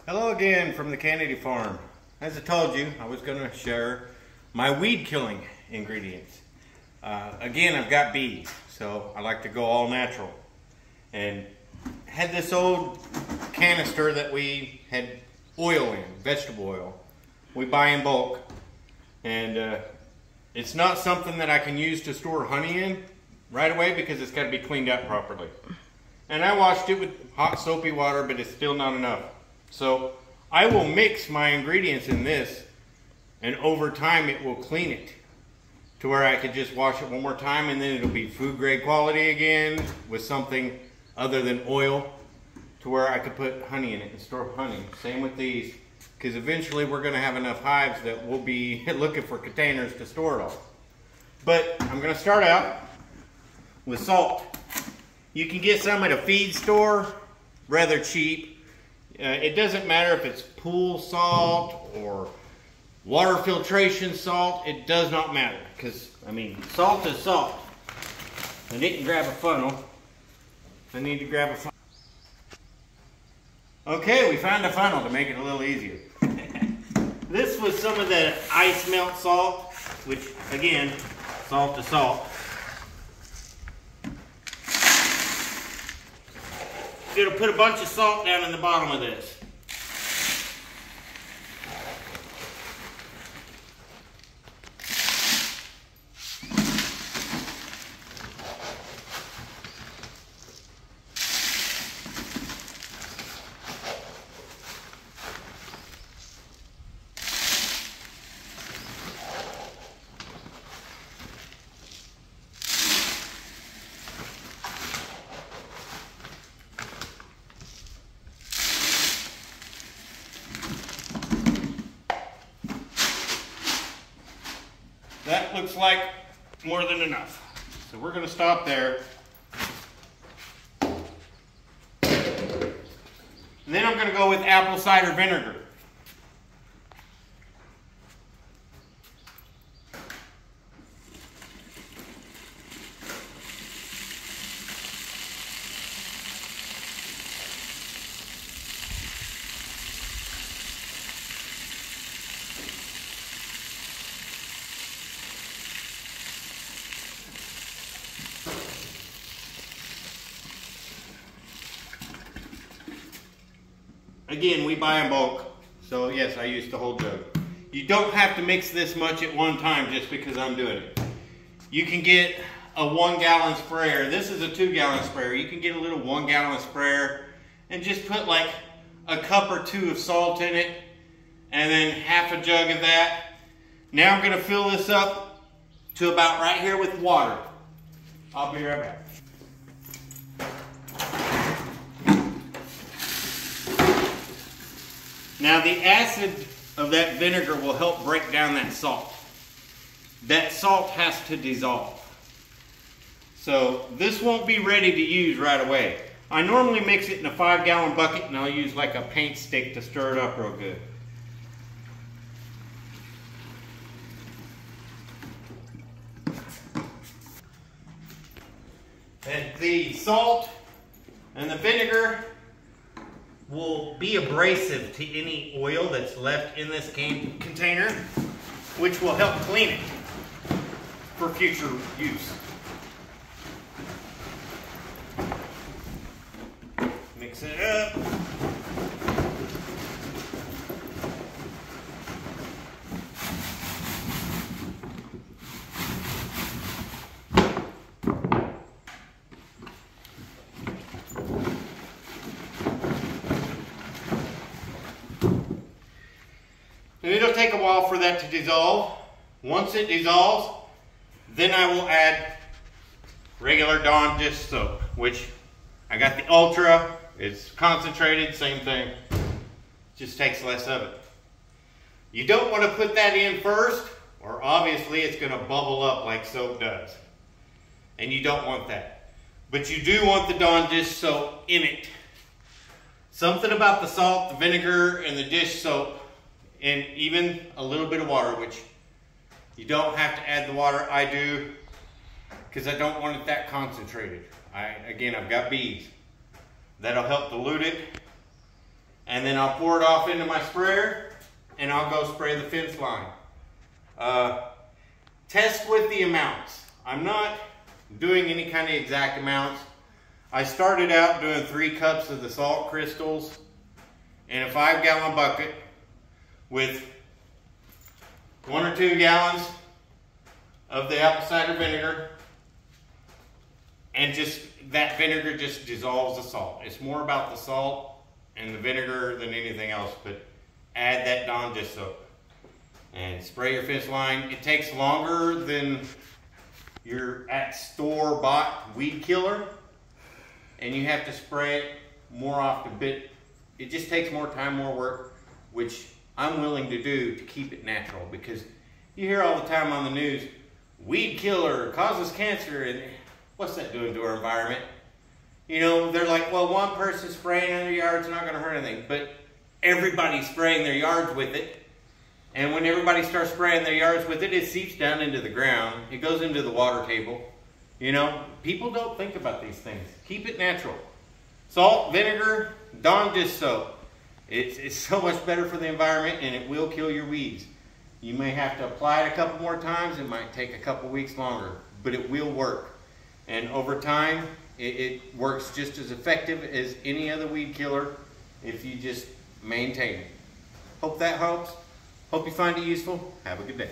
Hello again from the Kennedy farm. As I told you, I was going to share my weed killing ingredients. Again, I've got bees, so I like to go all natural. And had this old canister that we had oil in, vegetable oil. We buy in bulk. And it's not something that I can use to store honey in right away because it's got to be cleaned out properly. And I washed it with hot soapy water, but it's still not enough. So I will mix my ingredients in this, and over time it will clean it to where I could just wash it one more time, and then it'll be food grade quality again with something other than oil, to where I could put honey in it and store honey. Same with these, because eventually we're going to have enough hives that we'll be looking for containers to store it all. But I'm going to start out with salt. You can get some at a feed store, rather cheap. It doesn't matter if it's pool salt or water filtration salt. It does not matter, because, I mean, salt is salt. I didn't grab a funnel. I need to grab a funnel. Okay, we found a funnel to make it a little easier. This was some of the ice melt salt, which, again, salt is salt. It'll put a bunch of salt down in the bottom of this. That looks like more than enough. So we're going to stop there. And then I'm going to go with apple cider vinegar. Again, we buy in bulk, so yes, I use the whole jug. You don't have to mix this much at one time just because I'm doing it. You can get a 1 gallon sprayer. This is a 2 gallon sprayer. You can get a little 1 gallon sprayer and just put like a cup or two of salt in it and then half a jug of that. Now I'm going to fill this up to about right here with water. I'll be right back. Now the acid of that vinegar will help break down that salt. That salt has to dissolve. So this won't be ready to use right away. I normally mix it in a 5 gallon bucket, and I'll use like a paint stick to stir it up real good. And the salt and the vinegar will be abrasive to any oil that's left in this container, which will help clean it for future use. Mix it up. And it'll take a while for that to dissolve. Once it dissolves, then I will add regular Dawn dish soap, which I got the Ultra. It's concentrated, same thing. Just takes less of it. You don't want to put that in first, or obviously it's going to bubble up like soap does. And you don't want that. But you do want the Dawn dish soap in it. Something about the salt, the vinegar, and the dish soap, and even a little bit of water, which you don't have to add the water. I do, because I don't want it that concentrated. Again, I've got bees. That'll help dilute it. And then I'll pour it off into my sprayer and I'll go spray the fence line. Test with the amounts. I'm not doing any kind of exact amounts. I started out doing 3 cups of the salt crystals in a 5-gallon bucket with 1 or 2 gallons of the apple cider vinegar, and just that vinegar just dissolves the salt. It's more about the salt and the vinegar than anything else, but add that Dawn dish soap and spray your fence line. It takes longer than your at store-bought weed killer, and you have to spray it more often, but it just takes more time, more work, which I'm willing to do to keep it natural, because you hear all the time on the news, weed killer causes cancer, and what's that doing to our environment? You know, they're like, well, one person spraying in their yard's not gonna hurt anything, but everybody's spraying their yards with it. And when everybody starts spraying their yards with it, it seeps down into the ground. It goes into the water table. You know, people don't think about these things. Keep it natural. Salt, vinegar, Dawn dish soap. It's so much better for the environment, and it will kill your weeds. You may have to apply it a couple more times. It might take a couple weeks longer, but it will work. And over time, it works just as effective as any other weed killer if you just maintain it. Hope that helps. Hope you find it useful. Have a good day.